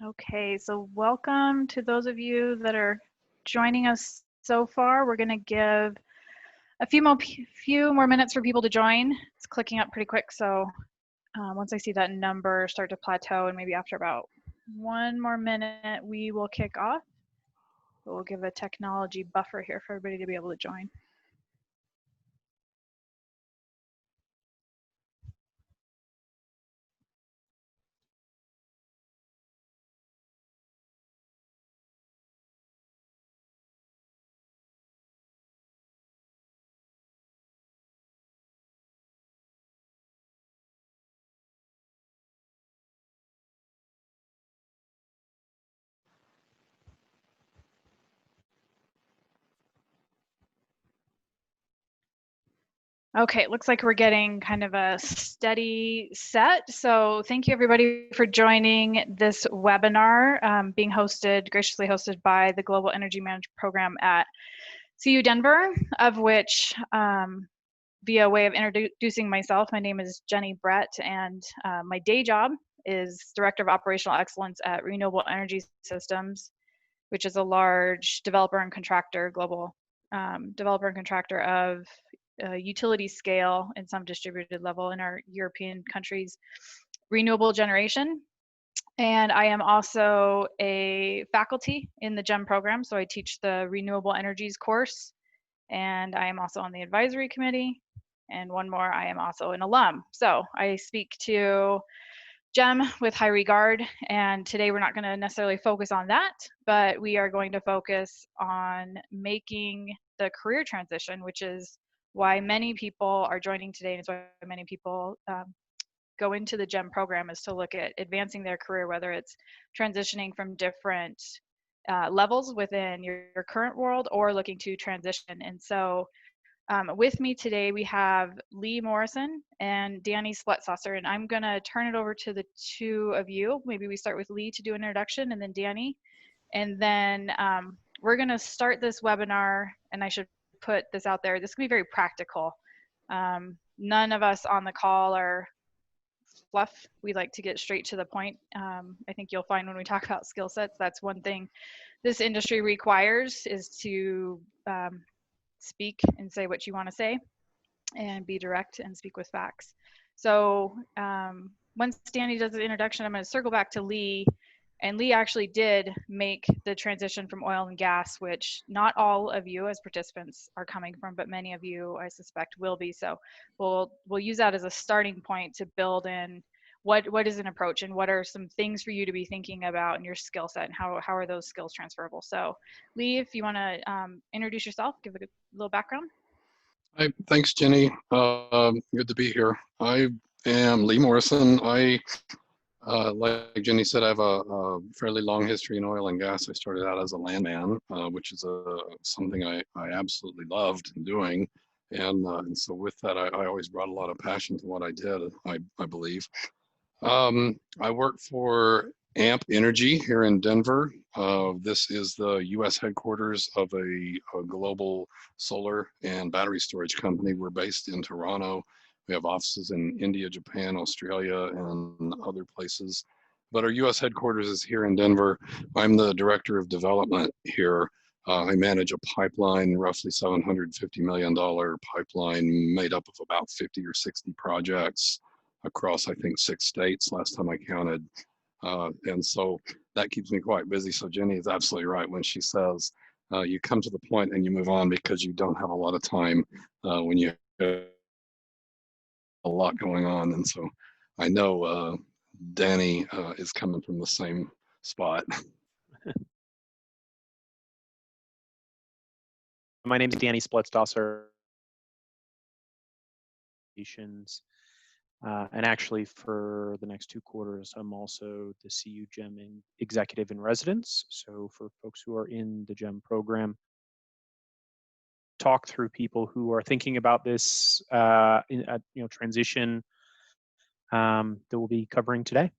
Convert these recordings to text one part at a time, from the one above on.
Okay, so welcome to those of you that are joining us so far. We're going to give a few more minutes for people to join. It's clicking up pretty quick, so once I see that number start to plateau, and maybe after about one more minute, we will kick off. But we'll give a technology buffer here for everybody to be able to join. Okay, it looks like we're getting kind of a steady set. So thank you everybody for joining this webinar being graciously hosted by the Global Energy Management Program at CU Denver, of which via way of introducing myself, my name is Jenny Bredt, and my day job is Director of Operational Excellence at Renewable Energy Systems, which is a large developer and contractor, global developer and contractor of utility scale and some distributed level in our European countries, renewable generation. And I am also a faculty in the GEM program, so I teach the Renewable Energies course, and I am also on the advisory committee. And one more, I am also an alum. So I speak to GEM with high regard, and today we're not going to necessarily focus on that, but we are going to focus on making the career transition, which is why many people are joining today, and it's why many people go into the GEM program, is to look at advancing their career, whether it's transitioning from different levels within your current world or looking to transition. And so with me today, we have Lee Morrison and Danny Splettstosser, and I'm gonna turn it over to the two of you. Maybe we start with Lee to do an introduction, and then Danny. And then we're gonna start this webinar, and I should put this out there. This can be very practical. None of us on the call are fluff. We like to get straight to the point. I think you'll find when we talk about skill sets, that's one thing this industry requires, is to speak and say what you want to say and be direct and speak with facts. So once Danny does the introduction, I'm going to circle back to Lee. And Lee actually did make the transition from oil and gas, which not all of you as participants are coming from, but many of you, I suspect, will be. So we'll use that as a starting point to build in what is an approach and what are some things for you to be thinking about in your skill set, and how are those skills transferable. So Lee, if you want to introduce yourself, give a little background. Hi, thanks, Jenny. Good to be here. I am Lee Morrison. Like Jenny said, I have a fairly long history in oil and gas. I started out as a landman, which is something I absolutely loved doing. And so with that, I always brought a lot of passion to what I did, I believe. I work for AMP Energy here in Denver. This is the U.S. headquarters of a global solar and battery storage company. We're based in Toronto. We have offices in India, Japan, Australia, and other places. But our U.S. headquarters is here in Denver. I'm the director of development here. I manage a pipeline, roughly $750 million pipeline made up of about 50 or 60 projects across, I think, 6 states last time I counted. And so that keeps me quite busy. So Jenny is absolutely right when she says you come to the point and you move on because you don't have a lot of time when you have a lot going on. And so I know Danny is coming from the same spot. My name is Danny Splettstosser. And actually, for the next 2 quarters, I'm also the CU GEM executive in residence. So for folks who are in the GEM program, talk through people who are thinking about this transition that we'll be covering today.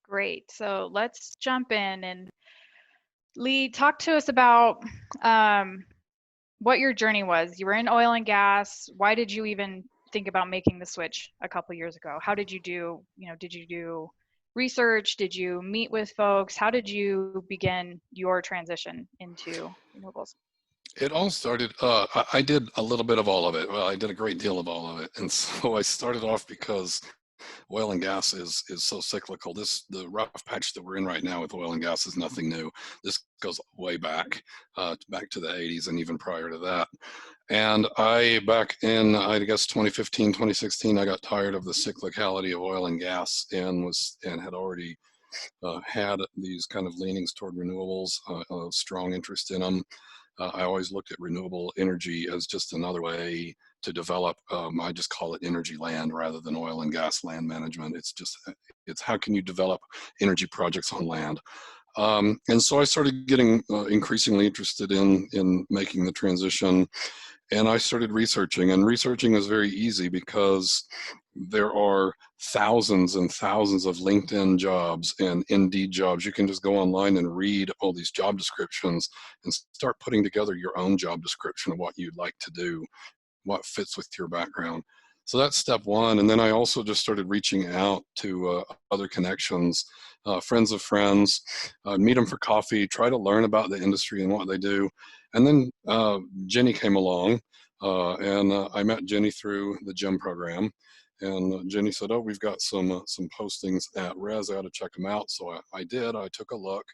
Great. So let's jump in, and Lee, talk to us about what your journey was. You were in oil and gas. Why did you even think about making the switch a couple years ago? How did you do, did you do research? Did you meet with folks? How did you begin your transition into renewables? It all started, I did a little bit of all of it. Well, I did a great deal of all of it. And so I started off because oil and gas is so cyclical. The rough patch that we're in right now with oil and gas is nothing new. This goes way back, back to the 80s and even prior to that. And back in, I guess, 2015, 2016, I got tired of the cyclicality of oil and gas and had already had these kind of leanings toward renewables, a strong interest in them. I always looked at renewable energy as just another way to develop, I just call it energy land rather than oil and gas land management. It's how can you develop energy projects on land? And so I started getting increasingly interested in making the transition, and I started researching, and researching is very easy because there are thousands and thousands of LinkedIn jobs and Indeed jobs. You can just go online and read all these job descriptions and start putting together your own job description of what you'd like to do, what fits with your background. So that's step one. And then I also just started reaching out to other connections, friends of friends, meet them for coffee, try to learn about the industry and what they do. And then Jenny came along, and I met Jenny through the GEM program. And Jenny said, "Oh, we've got some postings at Res. I ought to check them out." So I did. I took a look.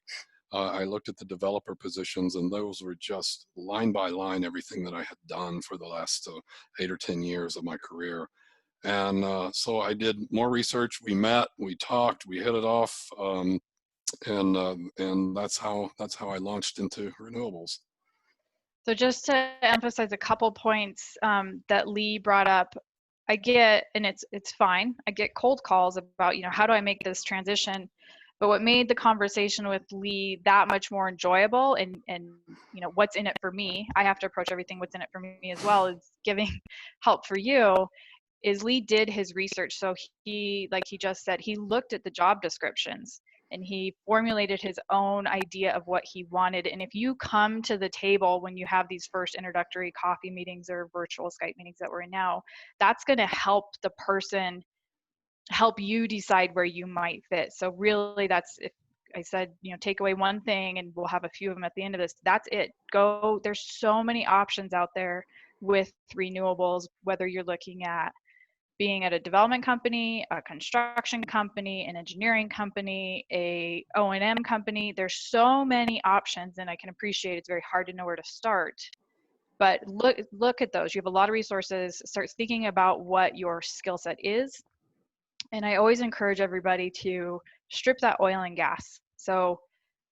I looked at the developer positions, and those were just line by line everything that I had done for the last 8 or 10 years of my career. And so I did more research. We met, we talked, we hit it off, and that's how I launched into renewables. So just to emphasize a couple points that Lee brought up, I get, and it's fine, I get cold calls about, how do I make this transition? But what made the conversation with Lee that much more enjoyable and what's in it for me, I have to approach everything what's in it for me as well as giving help for you, is Lee did his research. So he, like he just said, he looked at the job descriptions and he formulated his own idea of what he wanted. And if you come to the table when you have these first introductory coffee meetings or virtual Skype meetings that we're in now, that's going to help the person help you decide where you might fit. So really, that's, if I said, take away one thing, and we'll have a few of them at the end of this, that's it. Go. There's so many options out there with renewables, whether you're looking at being at a development company, a construction company, an engineering company, a O&M company. There's so many options, and I can appreciate it's very hard to know where to start. But look at those. You have a lot of resources. Start thinking about what your skill set is. And I always encourage everybody to strip that oil and gas. So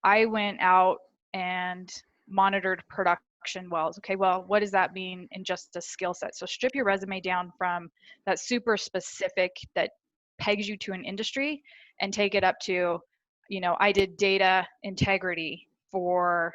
I went out and monitored production wells. Okay, well, what does that mean in just a skill set? So strip your resume down from that super specific that pegs you to an industry and take it up to, I did data integrity for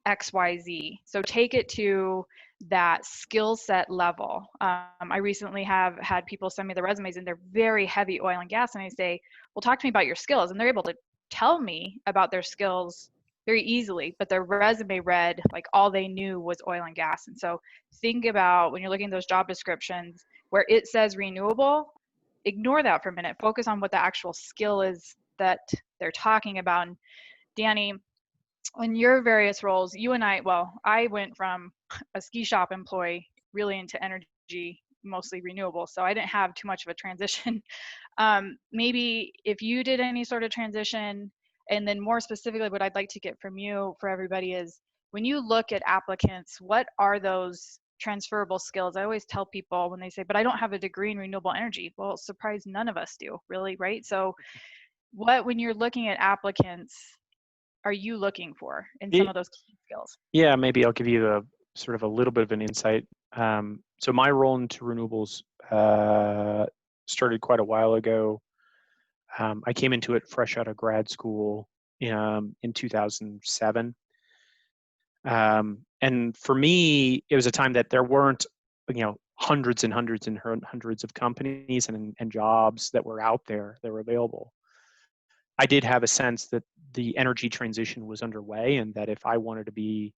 XYZ. So take it to that skill set level. I recently have had people send me the resumes and they're very heavy oil and gas, and I say, well, talk to me about your skills. And they're able to tell me about their skills very easily, but their resume read like all they knew was oil and gas. And so think about when you're looking at those job descriptions where it says renewable, ignore that for a minute. Focus on what the actual skill is that they're talking about. And Danny, in your various roles, you and I went from a ski shop employee really into energy, mostly renewable. So I didn't have too much of a transition. Maybe if you did any sort of transition, and then more specifically, what I'd like to get from you for everybody is when you look at applicants, what are those transferable skills? I always tell people when they say, but I don't have a degree in renewable energy. Well, surprise, none of us do, really, right? So when you're looking at applicants, are you looking for in some of those key skills? Yeah, maybe I'll give you a sort of a little bit of an insight. So my role into renewables started quite a while ago. I came into it fresh out of grad school in 2007. And for me, it was a time that there weren't, hundreds and hundreds and hundreds of companies and jobs that were out there that were available. I did have a sense that the energy transition was underway, and that if I wanted to be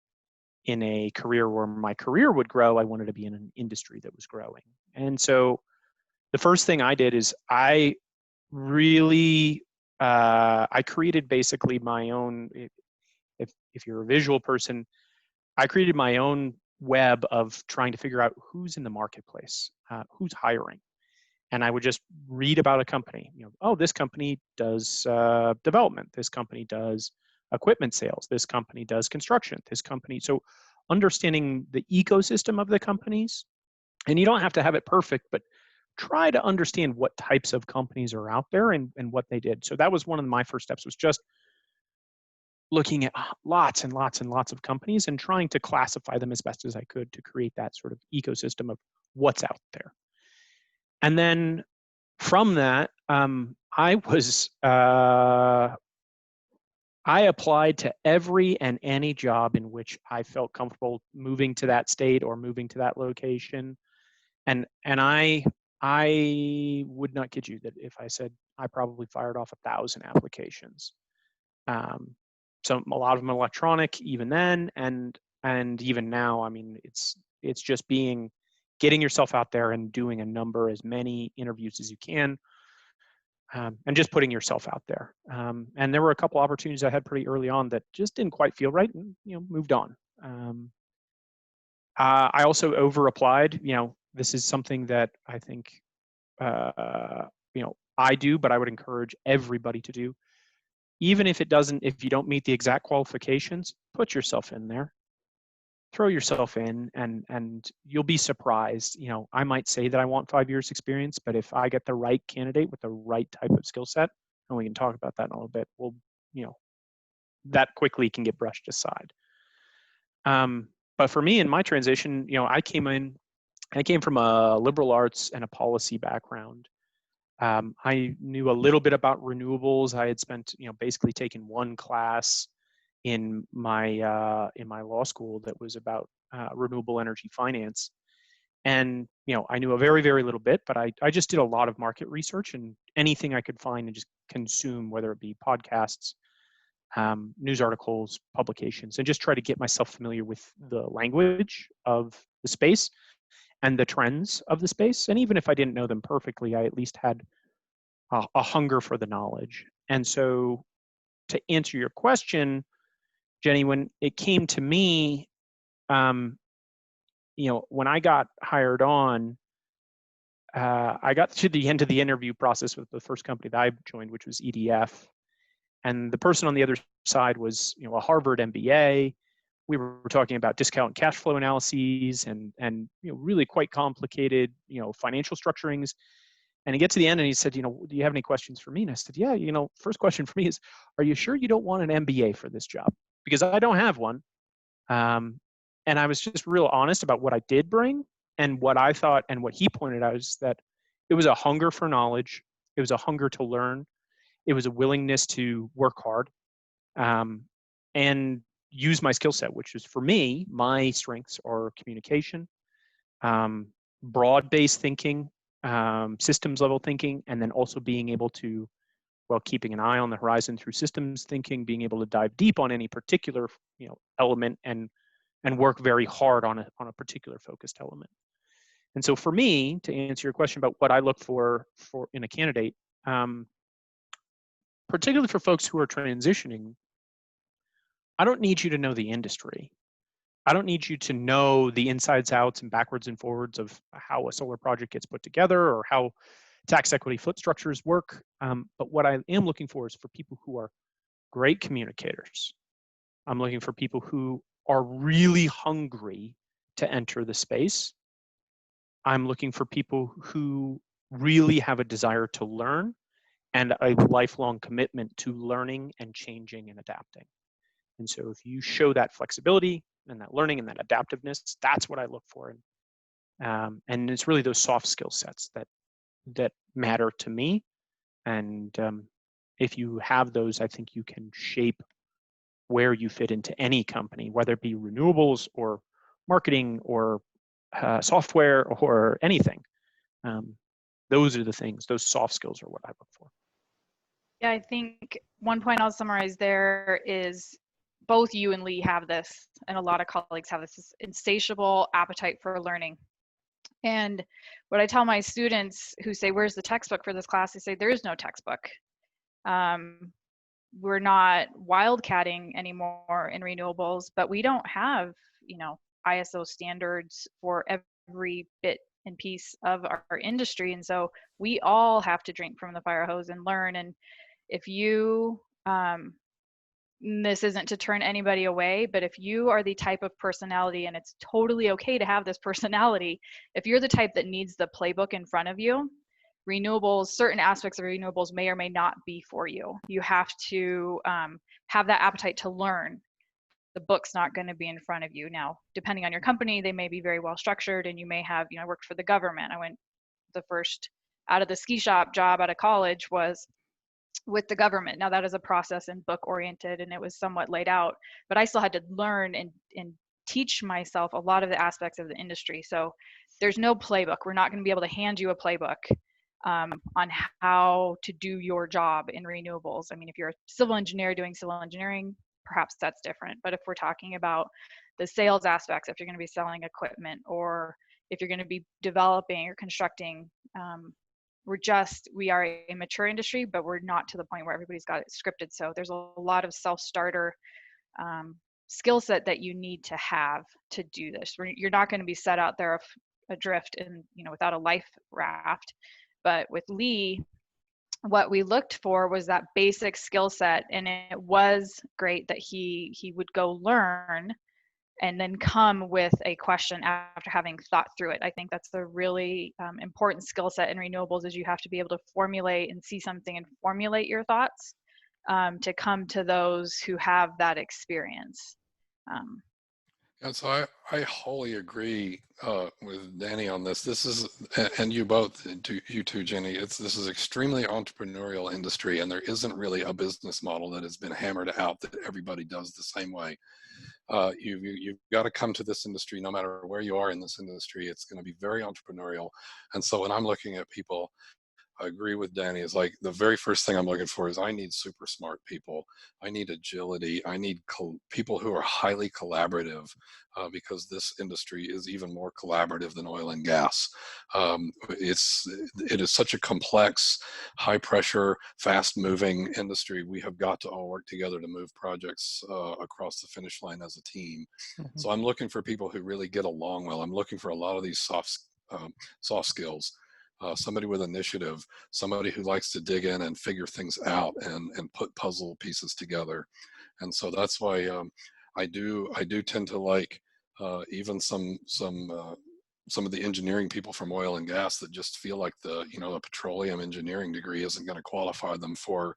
in a career where my career would grow, I wanted to be in an industry that was growing. And so the first thing I did is I really I created basically my own, if you're a visual person, I created my own web of trying to figure out who's in the marketplace, who's hiring. And I would just read about a company. Oh, this company does development. This company does equipment sales. This company does construction. This company. So understanding the ecosystem of the companies, and you don't have to have it perfect, but try to understand what types of companies are out there and what they did. So that was one of my first steps, was just looking at lots and lots and lots of companies and trying to classify them as best as I could to create that sort of ecosystem of what's out there. And then from that, I applied to every and any job in which I felt comfortable moving to that state or moving to that location. And I would not kid you that if I said I probably fired off 1,000 applications. So a lot of them electronic even then, and even now. I mean, it's just getting yourself out there and doing as many interviews as you can, and just putting yourself out there. And there were a couple opportunities I had pretty early on that just didn't quite feel right, and moved on. I also over applied. This is something that I think I do, but I would encourage everybody to do. Even if you don't meet the exact qualifications, put yourself in there. Throw yourself in, and you'll be surprised. I might say that I want 5 years experience, but if I get the right candidate with the right type of skill set, and we can talk about that in a little bit, that quickly can get brushed aside. But for me, in my transition, I came from a liberal arts and a policy background. I knew a little bit about renewables. I had spent, basically taken one class in my law school that was about renewable energy finance, and I knew a very, very little bit, but I just did a lot of market research and anything I could find and just consume, whether it be podcasts, news articles, publications, and just try to get myself familiar with the language of the space and the trends of the space. And even if I didn't know them perfectly, I at least had a hunger for the knowledge. And so, to answer your question, Jenny, when it came to me, when I got hired on, I got to the end of the interview process with the first company that I joined, which was EDF. And the person on the other side was, a Harvard MBA. We were talking about discount and cash flow analyses and really quite complicated, financial structurings. And he gets to the end and he said, do you have any questions for me? And I said, yeah, first question for me is, are you sure you don't want an MBA for this job? Because I don't have one. And I was just real honest about what I did bring and what I thought, and what he pointed out is that it was a hunger for knowledge. It was a hunger to learn. It was a willingness to work hard and use my skill set, which is, for me, my strengths are communication, broad-based thinking, systems level thinking, and then also being able to, keeping an eye on the horizon through systems thinking, being able to dive deep on any particular element and work very hard on a particular focused element. And so for me, to answer your question about what I look for in a candidate, particularly for folks who are transitioning, I don't need you to know the industry. I don't need you to know the insides, outs, and backwards and forwards of how a solar project gets put together or how tax equity flip structures work. But what I am looking for is for people who are great communicators. I'm looking for people who are really hungry to enter the space. I'm looking for people who really have a desire to learn and a lifelong commitment to learning and changing and adapting. And so if you show that flexibility and that learning and that adaptiveness, that's what I look for. And it's really those soft skill sets that matter to me. And if you have those, I think you can shape where you fit into any company, whether it be renewables or marketing or software or anything. Those are the things, those soft skills are what I look for. Yeah, I think one point I'll summarize there is both you and Lee have this, and a lot of colleagues have this insatiable appetite for learning. And what I tell my students who say, where's the textbook for this class? I say, there is no textbook. We're not wildcatting anymore in renewables, but we don't have, ISO standards for every bit and piece of our industry. And so we all have to drink from the fire hose and learn. And if you, this isn't to turn anybody away, but if you are the type of personality, and it's totally okay to have this personality, if you're the type that needs the playbook in front of you, renewables, certain aspects of renewables may or may not be for you. You have to have that appetite to learn. The book's not going to be in front of you. Now, depending on your company, they may be very well structured, and you may have, I worked for the government. I went the first out of the ski shop job out of college was with the government. Now that is a process and book oriented, and it was somewhat laid out, but I still had to learn and teach myself a lot of the aspects of the industry. So there's no playbook. We're not going to be able to hand you a playbook on how to do your job in renewables. I mean, if you're a civil engineer doing civil engineering, perhaps that's different. But if we're talking about the sales aspects, if you're going to be selling equipment, or if you're going to be developing or constructing, we are a mature industry, but we're not to the point where everybody's got it scripted. So there's a lot of self-starter skill set that you need to have to do this. You're not going to be set out there adrift and without a life raft. But with Lee, what we looked for was that basic skill set, and it was great that he would go learn and then come with a question after having thought through it. I think that's a really important skill set in renewables, is you have to be able to formulate and see something and formulate your thoughts to come to those who have that experience. And so I wholly agree with Danny on this. This is, and you both, you too, Jenny, this is extremely entrepreneurial industry, and there isn't really a business model that has been hammered out that everybody does the same way. You've got to come to this industry, no matter where you are in this industry, it's going to be very entrepreneurial. And so when I'm looking at people, I agree with Danny, is like the very first thing I'm looking for is I need super smart people. I need agility. I need people who are highly collaborative because this industry is even more collaborative than oil and gas. It is such a complex, high pressure, fast moving industry. We have got to all work together to move projects across the finish line as a team. Mm-hmm. So I'm looking for people who really get along well. I'm looking for a lot of these soft skills. Somebody with initiative, somebody who likes to dig in and figure things out and put puzzle pieces together. And so that's why I do tend to like even some of the engineering people from oil and gas that just feel like the petroleum engineering degree isn't going to qualify them for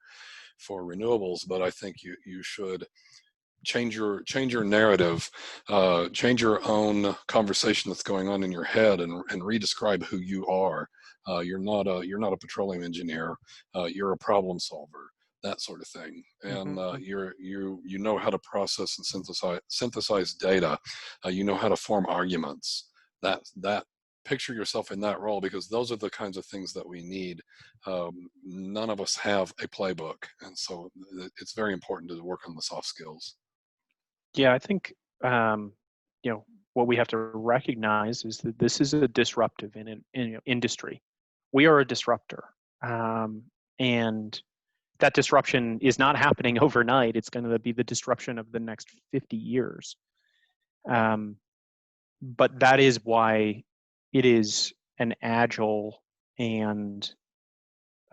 renewables. But I think you should change your narrative, change your own conversation that's going on in your head, and redescribe who you are. You're not a petroleum engineer. You're a problem solver, that sort of thing. And you know how to process and synthesize data. You know how to form arguments. That picture yourself in that role, because those are the kinds of things that we need. None of us have a playbook, and so it's very important to work on the soft skills. Yeah, I think what we have to recognize is that this is a disruptive industry. We are a disruptor, and that disruption is not happening overnight. It's going to be the disruption of the next 50 years. But that is why it is an agile and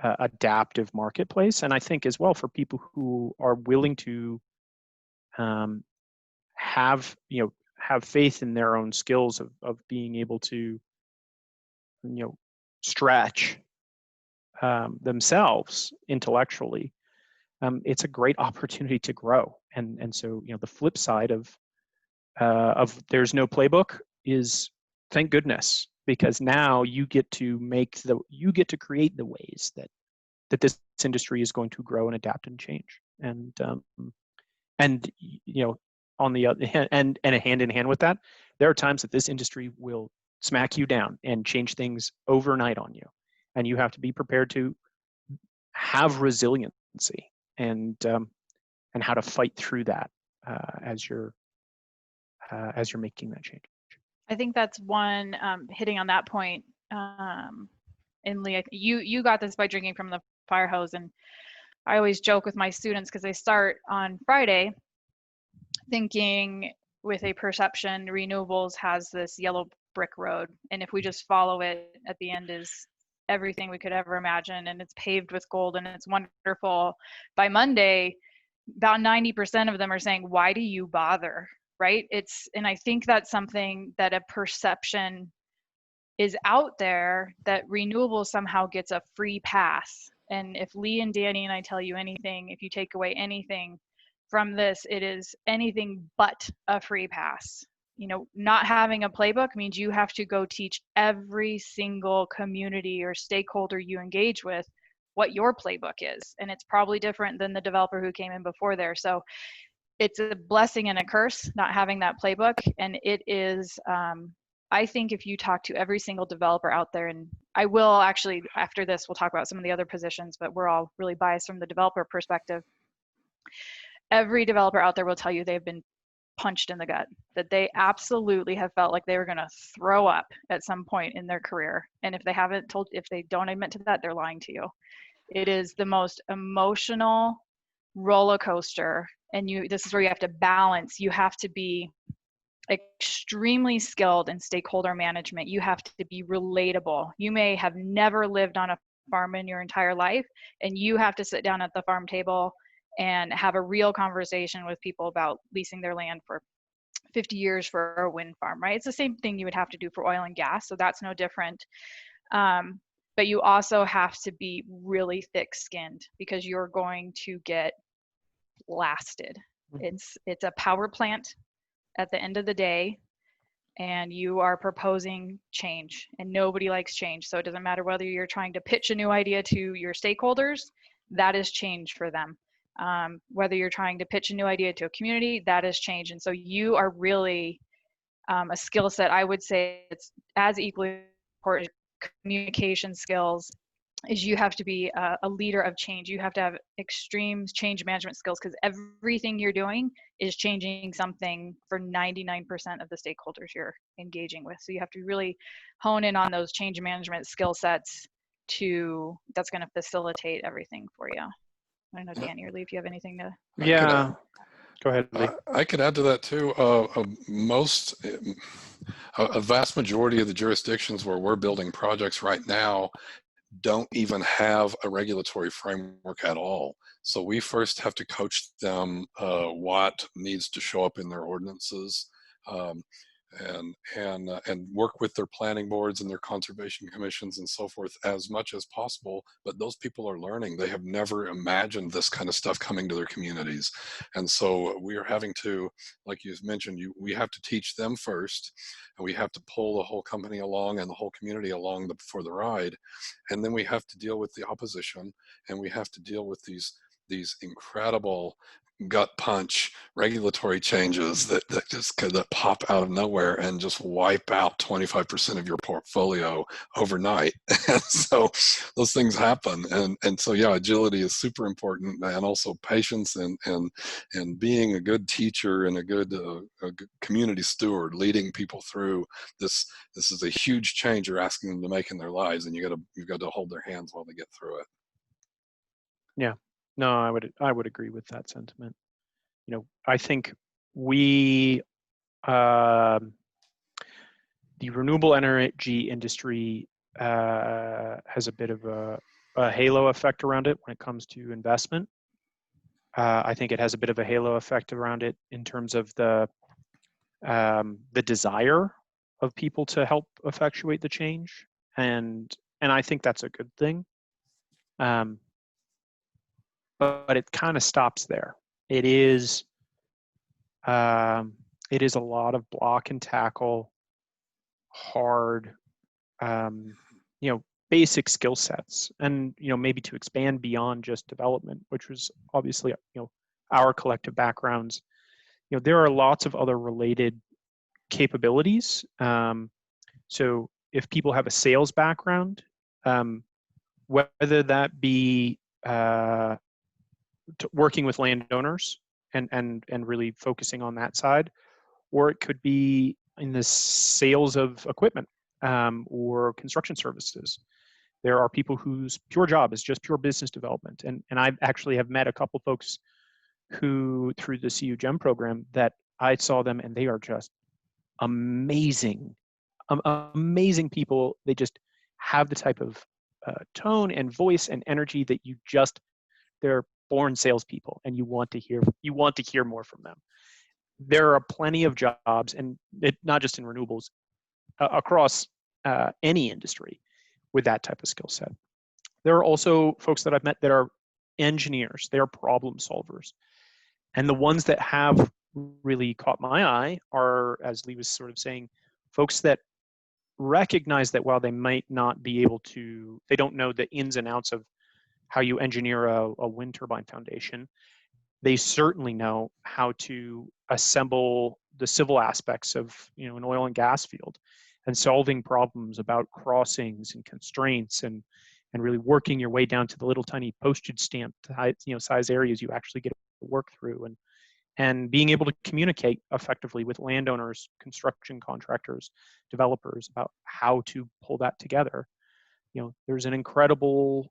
adaptive marketplace. And I think as well, for people who are willing to have faith in their own skills of being able to stretch themselves intellectually, it's a great opportunity to grow. And so the flip side of there's no playbook is, thank goodness, because now you get to create the ways that this industry is going to grow and adapt and change. And on the other hand, and hand in hand with that, there are times that this industry will smack you down and change things overnight on you, and you have to be prepared to have resiliency and how to fight through that as you're making that change. I think that's one hitting on that point. And Leah, you got this by drinking from the fire hose, and I always joke with my students because they start on Friday thinking with a perception, renewables has this yellow brick road. And if we just follow it, at the end is everything we could ever imagine. And it's paved with gold and it's wonderful. By Monday, about 90% of them are saying, why do you bother? Right? And I think that's something that a perception is out there, that renewables somehow gets a free pass. And if Lee and Danny and I tell you anything, if you take away anything from this, it is anything but a free pass. You know, not having a playbook means you have to go teach every single community or stakeholder you engage with what your playbook is. And it's probably different than the developer who came in before there. So it's a blessing and a curse not having that playbook. And it is, I think if you talk to every single developer out there, and I will actually, after this, we'll talk about some of the other positions, but we're all really biased from the developer perspective. Every developer out there will tell you they've been punched in the gut, that they absolutely have felt like they were going to throw up at some point in their career. And if they don't admit to that, they're lying to you. It is the most emotional roller coaster. And this is where you have to balance. You have to be extremely skilled in stakeholder management. You have to be relatable. You may have never lived on a farm in your entire life, and you have to sit down at the farm table and have a real conversation with people about leasing their land for 50 years for a wind farm, right? It's the same thing you would have to do for oil and gas, so that's no different. But you also have to be really thick-skinned because you're going to get blasted. It's a power plant at the end of the day, and you are proposing change, and nobody likes change. So it doesn't matter whether you're trying to pitch a new idea to your stakeholders, that is change for them. Whether you're trying to pitch a new idea to a community, that is change. And so you are really a skill set, I would say it's as equally important as communication skills, is you have to be a leader of change. You have to have extreme change management skills, because everything you're doing is changing something for 99% of the stakeholders you're engaging with. So you have to really hone in on those change management skill sets that's going to facilitate everything for you. I don't know, Danny or Lee, if you have anything to. Yeah, go ahead, Lee. I could add to that too. A vast majority of the jurisdictions where we're building projects right now don't even have a regulatory framework at all. So we first have to coach them what needs to show up in their ordinances, and work with their planning boards and their conservation commissions and so forth as much as possible. But those people are learning. They have never imagined this kind of stuff coming to their communities. And so we are having to, like you mentioned, we have to teach them first, and we have to pull the whole company along and the whole community along for the ride. And then we have to deal with the opposition, and we have to deal with these incredible gut punch regulatory changes that pop out of nowhere and just wipe out 25% of your portfolio overnight. And so those things happen, and so yeah, agility is super important, and also patience and being a good teacher and a good community steward, leading people through this. This is a huge change you're asking them to make in their lives, and you've got to hold their hands while they get through it. Yeah. No, I would agree with that sentiment. You know, I think the renewable energy industry has a bit of a halo effect around it when it comes to investment. I think it has a bit of a halo effect around it in terms of the desire of people to help effectuate the change, and I think that's a good thing. But it kind of stops there. It is a lot of block and tackle, hard, basic skill sets, and maybe to expand beyond just development, which was obviously our collective backgrounds. There are lots of other related capabilities. So if people have a sales background, whether that be working with landowners and really focusing on that side, or it could be in the sales of equipment or construction services. There are people whose pure job is just pure business development. And I actually have met a couple folks who, through the CU GEM program, that I saw them and they are just amazing, amazing people. They just have the type of tone and voice and energy that you just, they're born salespeople, and you want to hear more from them. There are plenty of jobs, and not just in renewables, across any industry with that type of skill set. There are also folks that I've met that are engineers. They are problem solvers. And the ones that have really caught my eye are, as Lee was sort of saying, folks that recognize that while they might not be able to, they don't know the ins and outs of how you engineer a wind turbine foundation, they certainly know how to assemble the civil aspects of, you know, an oil and gas field, and solving problems about crossings and constraints, and really working your way down to the little tiny postage stamp, you know, size areas you actually get to work through, and being able to communicate effectively with landowners, construction contractors, developers about how to pull that together. You know, there's an incredible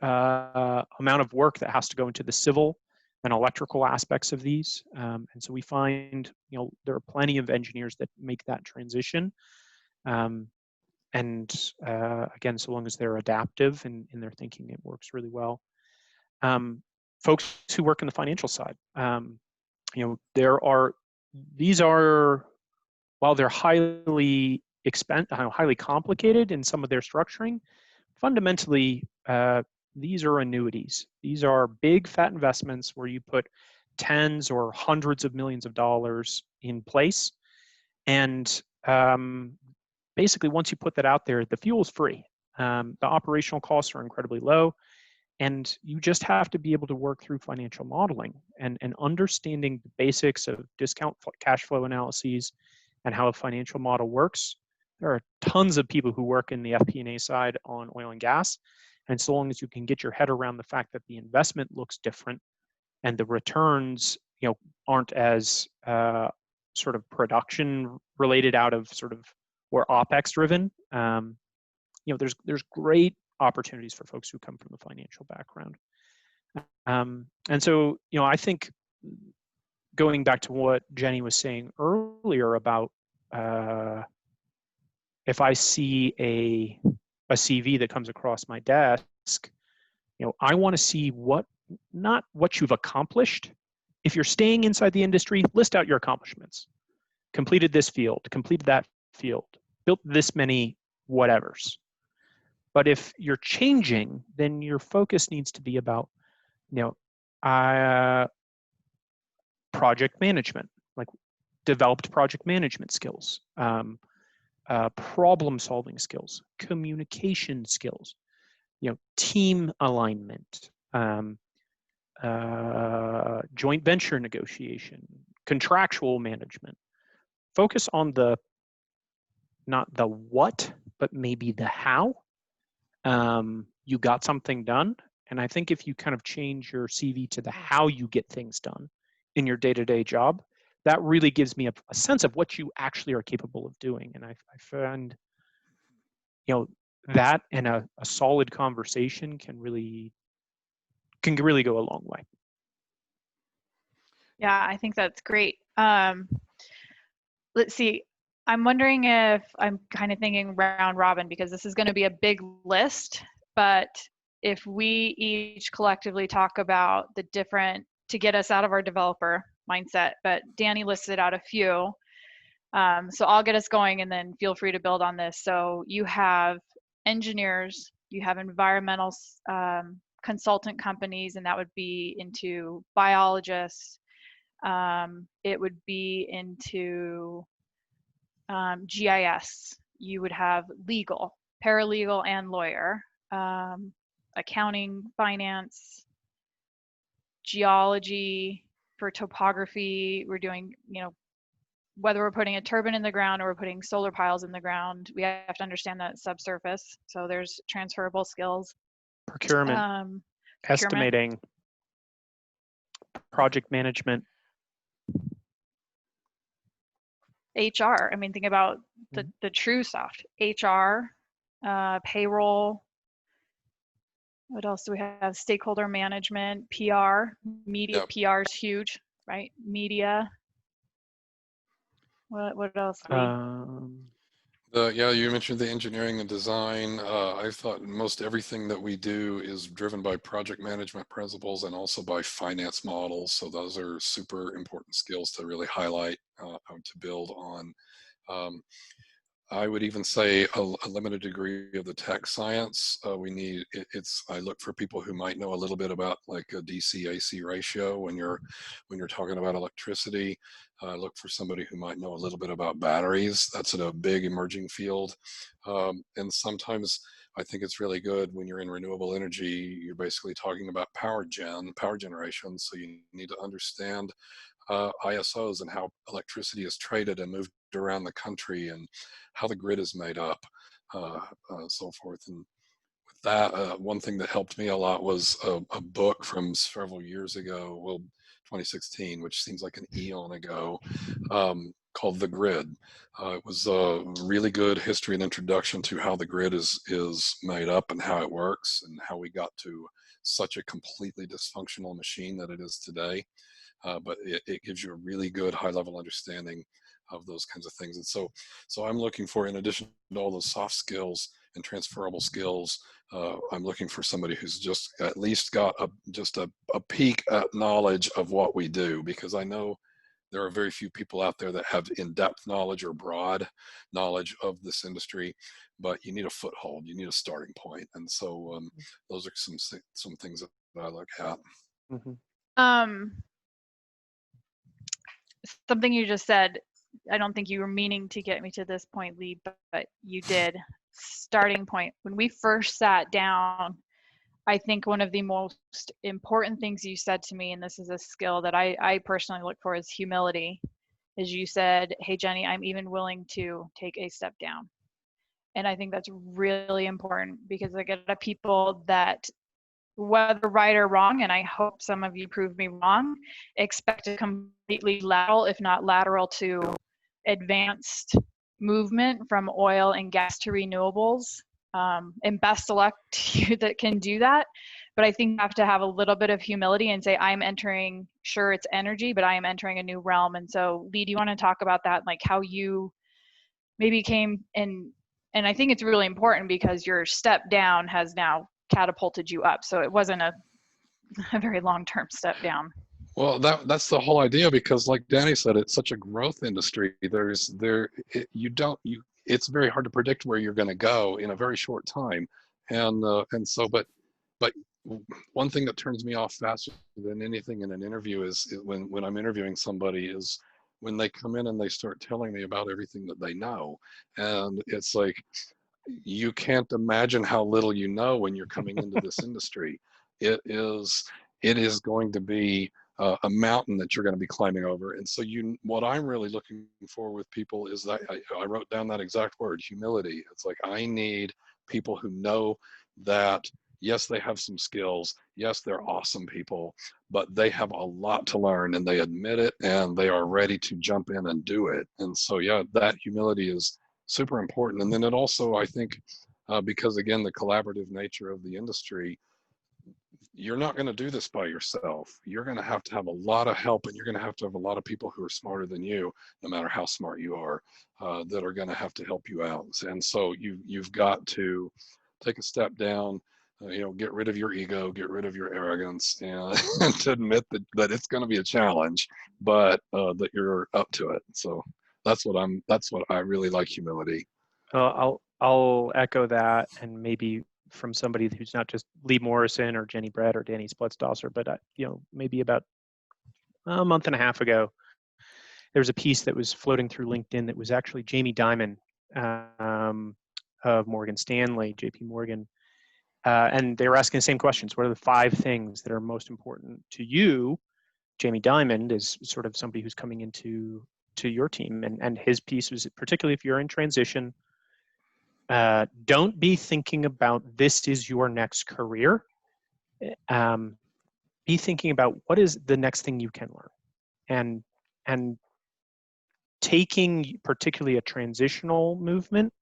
amount of work that has to go into the civil and electrical aspects of these. And so we find, you know, there are plenty of engineers that make that transition. Again, so long as they're adaptive in their thinking, it works really well. Folks who work in the financial side, you know, these are, while they're highly complicated in some of their structuring, fundamentally, these are annuities. These are big fat investments where you put tens or hundreds of millions of dollars in place. And basically, once you put that out there, the fuel is free. The operational costs are incredibly low. And you just have to be able to work through financial modeling and understanding the basics of discount cash flow analyses and how a financial model works. There are tons of people who work in the FP&A side on oil and gas. And so long as you can get your head around the fact that the investment looks different and the returns, you know, aren't as sort of production related out of sort of, or OpEx driven, you know, there's great opportunities for folks who come from the financial background. And so, you know, I think going back to what Jenny was saying earlier about if I see a CV that comes across my desk, you know, I want to see not what you've accomplished. If you're staying inside the industry, list out your accomplishments. Completed this field, completed that field, built this many whatevers. But if you're changing, then your focus needs to be about, you know, project management, like developed project management skills, problem solving skills, communication skills, you know, team alignment, joint venture negotiation, contractual management. Focus on not the what, but maybe the how. You got something done. And I think if you kind of change your CV to the how you get things done in your day-to-day job, that really gives me a sense of what you actually are capable of doing. And I find, you know, that and a solid conversation can really go a long way. Yeah, I think that's great. Let's see. I'm wondering if I'm kind of thinking round robin, because this is going to be a big list, but if we each collectively talk about the different, to get us out of our developer mindset, but Danny listed out a few. So I'll get us going and then feel free to build on this. So you have engineers, you have environmental consultant companies, and that would be into biologists. It would be into GIS. You would have legal, paralegal, and lawyer, accounting, finance, geology. For topography, we're doing, you know, whether we're putting a turbine in the ground or we're putting solar piles in the ground, we have to understand that subsurface. So there's transferable skills. Procurement, estimating, project management. HR, I mean, think about the true soft. HR, payroll, What else do we have? Stakeholder management, PR, media. Yep. PR is huge, right? Media. What else, Lee? Yeah, you mentioned the engineering and design. I thought most everything that we do is driven by project management principles and also by finance models. So those are super important skills to really highlight, to build on. I would even say a limited degree of the tech science. We need, I look for people who might know a little bit about like a DC-AC ratio when you're talking about electricity. Look for somebody who might know a little bit about batteries. That's a big emerging field. And sometimes I think it's really good when you're in renewable energy, you're basically talking about power generation. So you need to understand ISOs and how electricity is traded and moved around the country and how the grid is made up, so forth. And with that, one thing that helped me a lot was a book from several years ago, well, 2016, which seems like an eon ago, called The Grid. It was a really good history and introduction to how the grid is made up and how it works and how we got to such a completely dysfunctional machine that it is today. But it gives you a really good high-level understanding of those kinds of things. And so I'm looking for, in addition to all those soft skills and transferable skills, I'm looking for somebody who's just at least got a peek at knowledge of what we do, because I know there are very few people out there that have in-depth knowledge or broad knowledge of this industry, but you need a foothold, you need a starting point. And so those are some things that I look at. Mm-hmm. Something you just said, I don't think you were meaning to get me to this point, Lee, but you did. Starting point. When we first sat down, I think one of the most important things you said to me, and this is a skill that I personally look for, is humility. Is you said, hey, Jenny, I'm even willing to take a step down. And I think that's really important, because I get people that, whether right or wrong, and I hope some of you prove me wrong, expect a completely lateral, if not lateral to advanced movement from oil and gas to renewables. And best of luck to you that can do that. But I think you have to have a little bit of humility and say, I'm entering, sure, it's energy, but I am entering a new realm. And so, Lee, do you want to talk about that, like how you maybe came in? And I think it's really important because your step down has now catapulted you up. So it wasn't a very long-term step down. Well, that's the whole idea, because like Danny said, it's such a growth industry. It's very hard to predict where you're going to go in a very short time. And so, but one thing that turns me off faster than anything in an interview is when I'm interviewing somebody, is when they come in and they start telling me about everything that they know. And it's like, you can't imagine how little you know when you're coming into this industry. It is going to be a mountain that you're going to be climbing over. And so what I'm really looking for with people is that I wrote down that exact word, humility. It's like, I need people who know that, yes, they have some skills. Yes, they're awesome people, but they have a lot to learn, and they admit it, and they are ready to jump in and do it. And so, yeah, that humility is super important. And then it also, I think, because again, the collaborative nature of the industry, you're not going to do this by yourself. You're going to have a lot of help, and you're going to have a lot of people who are smarter than you, no matter how smart you are, that are going to have to help you out. And so you've got to take a step down, get rid of your ego, get rid of your arrogance, and, and to admit that it's going to be a challenge, but that you're up to it. So that's what I really like, humility. I'll echo that, and maybe from somebody who's not just Lee Morrison or Jenny Bredt or Danny Splettstosser, but maybe about a month and a half ago, there was a piece that was floating through LinkedIn that was actually Jamie Dimon of Morgan Stanley, JP Morgan, and they were asking the same questions. What are the 5 things that are most important to you? Jamie Dimon is sort of somebody who's coming into your team, and his piece was, particularly if you're in transition, don't be thinking about this is your next career. Be thinking about what is the next thing you can learn, and taking particularly a transitional movement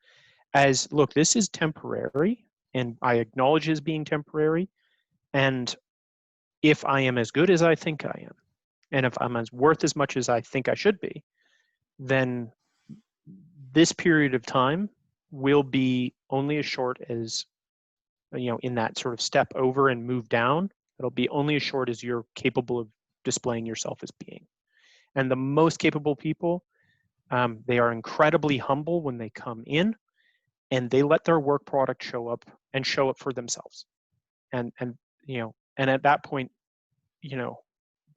as, look, this is temporary, and I acknowledge as being temporary. And if I am as good as I think I am, and if I'm as worth as much as I think I should be, then this period of time will be only as short as, in that sort of step over and move down, it'll be only as short as you're capable of displaying yourself as being. And the most capable people, they are incredibly humble when they come in, and they let their work product show up for themselves. And at that point,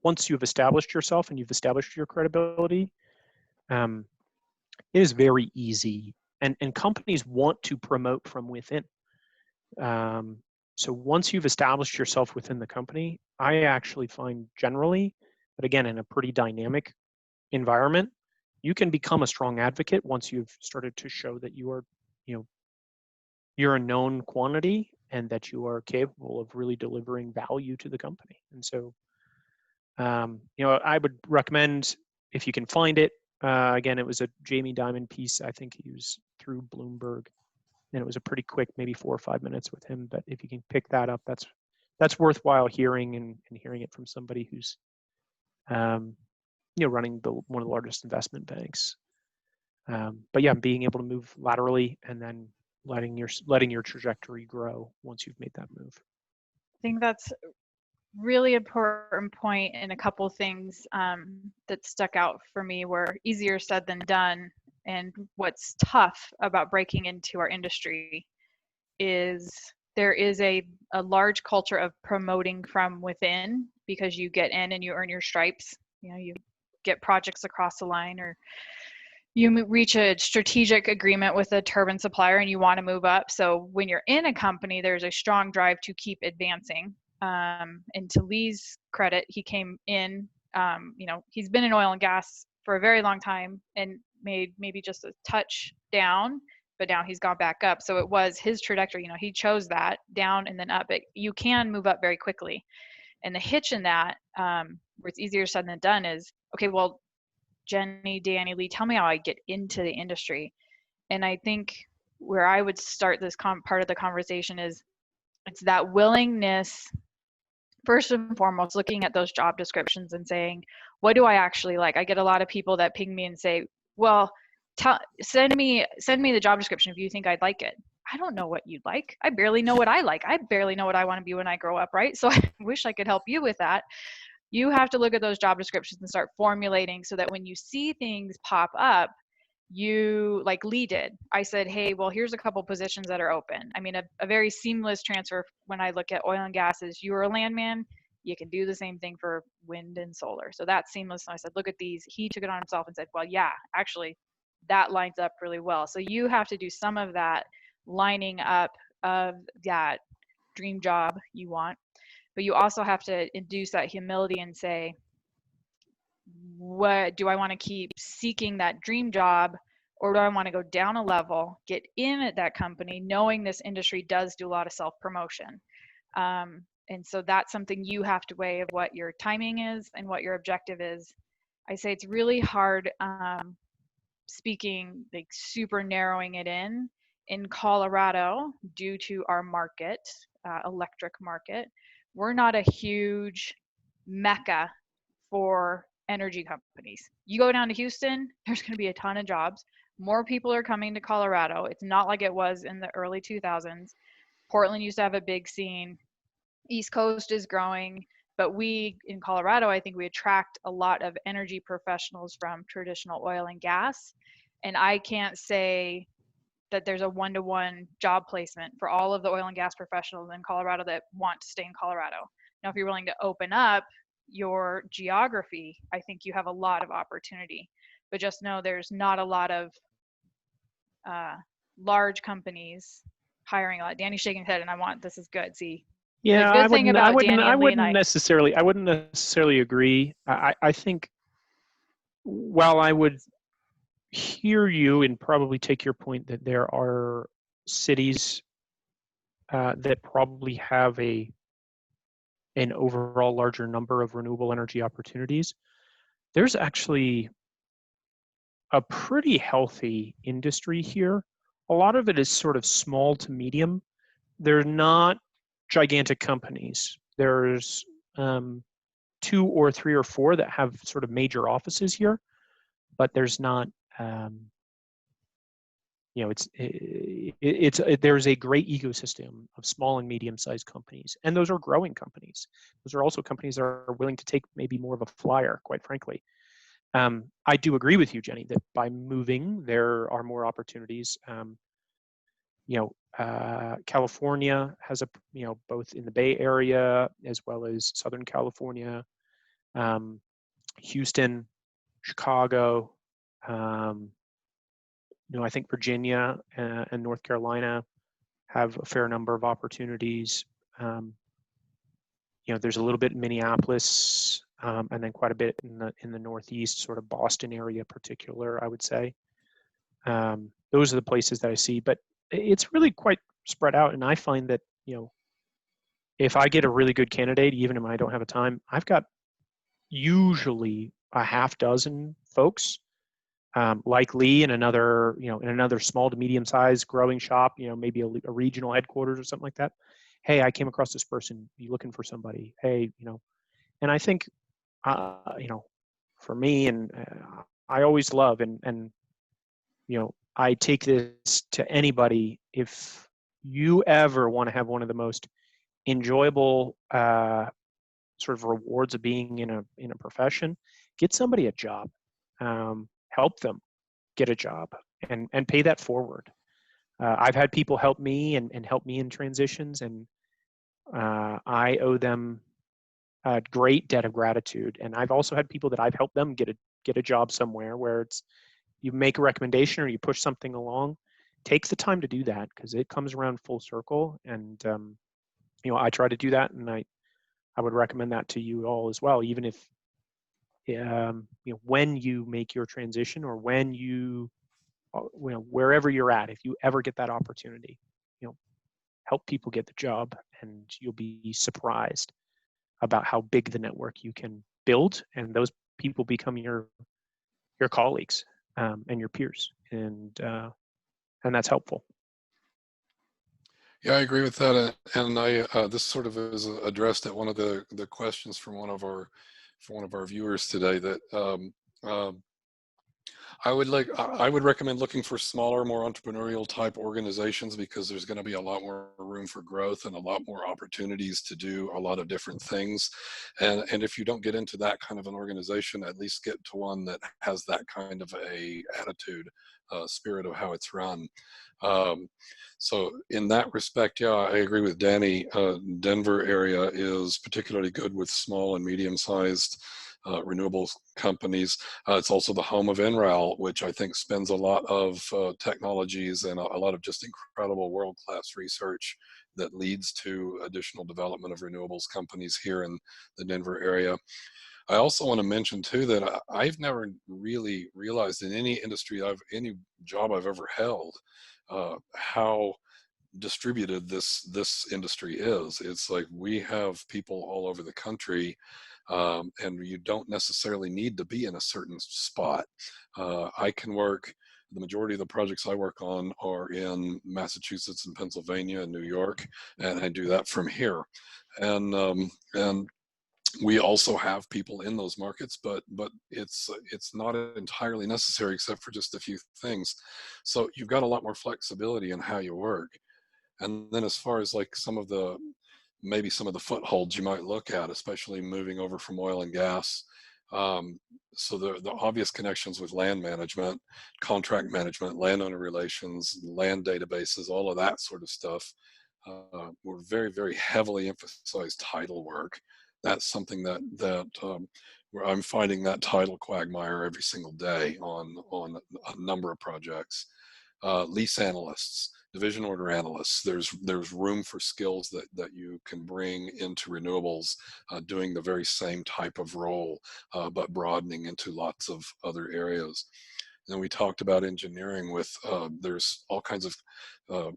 once you've established yourself and you've established your credibility, it is very easy. And companies want to promote from within. So once you've established yourself within the company, I actually find generally, but again, in a pretty dynamic environment, you can become a strong advocate once you've started to show that you are, you're a known quantity and that you are capable of really delivering value to the company. And so, I would recommend, if you can find it, again, it was a Jamie Dimon piece. I think he was through Bloomberg, and it was a pretty quick, maybe 4 or 5 minutes with him. But if you can pick that up, that's worthwhile hearing, and hearing it from somebody who's, running one of the largest investment banks. But yeah, being able to move laterally and then letting your trajectory grow once you've made that move. I think that's really important point, and a couple things that stuck out for me were easier said than done. And what's tough about breaking into our industry is there is a large culture of promoting from within, because you get in and you earn your stripes. You get projects across the line, or you reach a strategic agreement with a turbine supplier and you want to move up. So when you're in a company, there's a strong drive to keep advancing. And to Lee's credit, he came in, he's been in oil and gas for a very long time and made maybe just a touch down, but now he's gone back up. So it was his trajectory. He chose that down and then up. But you can move up very quickly. And the hitch in that, where it's easier said than done, is, okay, well, Jenny, Danny, Lee, tell me how I get into the industry. And I think where I would start this part of the conversation is, it's that willingness, first and foremost, looking at those job descriptions and saying, what do I actually like? I get a lot of people that ping me and say, well, send me the job description if you think I'd like it. I don't know what you'd like. I barely know what I like. I barely know what I want to be when I grow up, right? So I wish I could help you with that. You have to look at those job descriptions and start formulating so that when you see things pop up, you, like Lee did, I said, hey, well, here's a couple positions that are open. I mean, a very seamless transfer when I look at oil and gas is, you're a landman, you can do the same thing for wind and solar. So that's seamless. And I said, look at these. He took it on himself and said, well, yeah, actually, that lines up really well. So you have to do some of that lining up of that dream job you want. But you also have to induce that humility and say, what do I want to keep seeking that dream job, or do I want to go down a level, get in at that company, knowing this industry does do a lot of self-promotion? And so that's something you have to weigh, of what your timing is and what your objective is. I say it's really hard, speaking, like super narrowing it in Colorado, due to our market, electric market. We're not a huge mecca for energy companies. You go down to Houston, there's going to be a ton of jobs. More people are coming to Colorado. It's not like it was in the early 2000s. Portland used to have a big scene. East Coast is growing, but we in Colorado, I think we attract a lot of energy professionals from traditional oil and gas. And I can't say that there's a one-to-one job placement for all of the oil and gas professionals in Colorado that want to stay in Colorado. Now, if you're willing to open up your geography, I think you have a lot of opportunity. But just know there's not a lot of large companies hiring a lot. Danny's shaking his head, and this is good. See, yeah, the good thing about Danny and Lee and I wouldn't necessarily agree. I think, while I would hear you and probably take your point that there are cities that probably have an overall larger number of renewable energy opportunities, there's actually a pretty healthy industry here. A lot of it is sort of small to medium, they're not gigantic companies. There's 2 or 3 or 4 that have sort of major offices here, but there's not, you know, there's a great ecosystem of small and medium-sized companies, and those are growing companies. Those are also companies that are willing to take maybe more of a flyer, quite frankly. I do agree with you, Jenny, that by moving, there are more opportunities. California has both in the Bay Area as well as Southern California, Houston, Chicago, I think Virginia and North Carolina have a fair number of opportunities. There's a little bit in Minneapolis, and then quite a bit in the Northeast, sort of Boston area, particular, I would say. Those are the places that I see, but it's really quite spread out. And I find that if I get a really good candidate, even if I don't have a time, I've got usually a half dozen folks. Like Lee in another small to medium-sized growing shop, maybe a regional headquarters or something like that. Hey, I came across this person. You looking for somebody? Hey, and I think, for me, and I always love, and I take this to anybody. If you ever want to have one of the most enjoyable sort of rewards of being in a profession, get somebody a job. Help them get a job and pay that forward. I've had people help me and help me in transitions, and I owe them a great debt of gratitude. And I've also had people that I've helped them get a job somewhere, where it's, you make a recommendation or you push something along, take the time to do that, because it comes around full circle. And I try to do that, and I would recommend that to you all as well, even if when you make your transition, or when wherever you're at, if you ever get that opportunity, help people get the job, and you'll be surprised about how big the network you can build, and those people become your colleagues and your peers, and that's helpful. Yeah, I agree with that, and I this sort of is addressed at one of the questions from one of our viewers today, that I would recommend looking for smaller, more entrepreneurial type organizations, because there's going to be a lot more room for growth and a lot more opportunities to do a lot of different things. And if you don't get into that kind of an organization, at least get to one that has that kind of a attitude, spirit of how it's run. So in that respect, yeah, I agree with Danny. Denver area is particularly good with small and medium-sized renewables companies. It's also the home of NREL, which I think spends a lot of technologies and a lot of just incredible world-class research that leads to additional development of renewables companies here in the Denver area. I also want to mention too that I've never really realized in any industry, any job I've ever held, how distributed this industry is. It's like we have people all over the country, and you don't necessarily need to be in a certain spot. I can work, the majority of the projects I work on are in Massachusetts and Pennsylvania and New York, and I do that from here. And we also have people in those markets, but it's not entirely necessary, except for just a few things. So you've got a lot more flexibility in how you work. And then as far as like maybe some of the footholds you might look at, especially moving over from oil and gas. So the obvious connections with land management, contract management, landowner relations, land databases, all of that sort of stuff. We're very, very heavily emphasized title work. That's something that where I'm finding that title quagmire every single day on a number of projects. Lease analysts, division order analysts. There's room for skills that you can bring into renewables, doing the very same type of role, but broadening into lots of other areas. And then we talked about engineering with there's all kinds of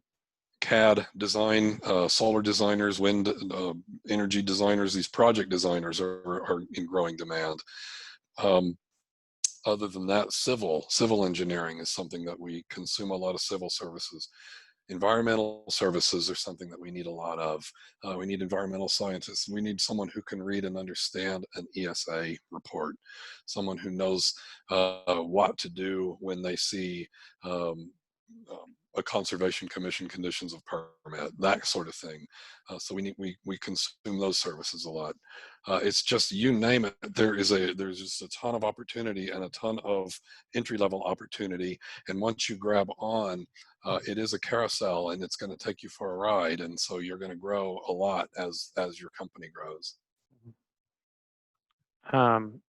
CAD design, solar designers, wind energy designers. These project designers are in growing demand. Other than that, civil engineering is something that we consume a lot of civil services. environmental services are something that we need a lot of. We need environmental scientists. We need someone who can read and understand an ESA report, someone who knows what to do when they see a conservation commission conditions of permit, that sort of thing. So we consume those services a lot. It's just, you name it, there's just a ton of opportunity and a ton of entry-level opportunity. And once you grab on, it is a carousel, and it's going to take you for a ride. And so you're going to grow a lot as your company grows.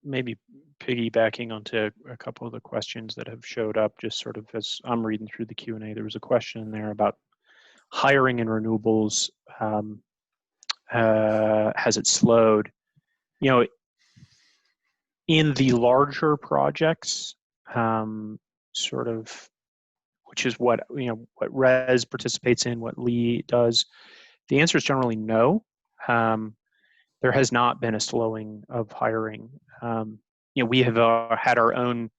Maybe piggybacking onto a couple of the questions that have showed up, just sort of as I'm reading through the Q&A, there was a question there about hiring in renewables. Has it slowed? You know, in the larger projects, sort of, which is what, you know, what Res participates in, what Lee does, the answer is generally no. There has not been a slowing of hiring. You know, we have had our own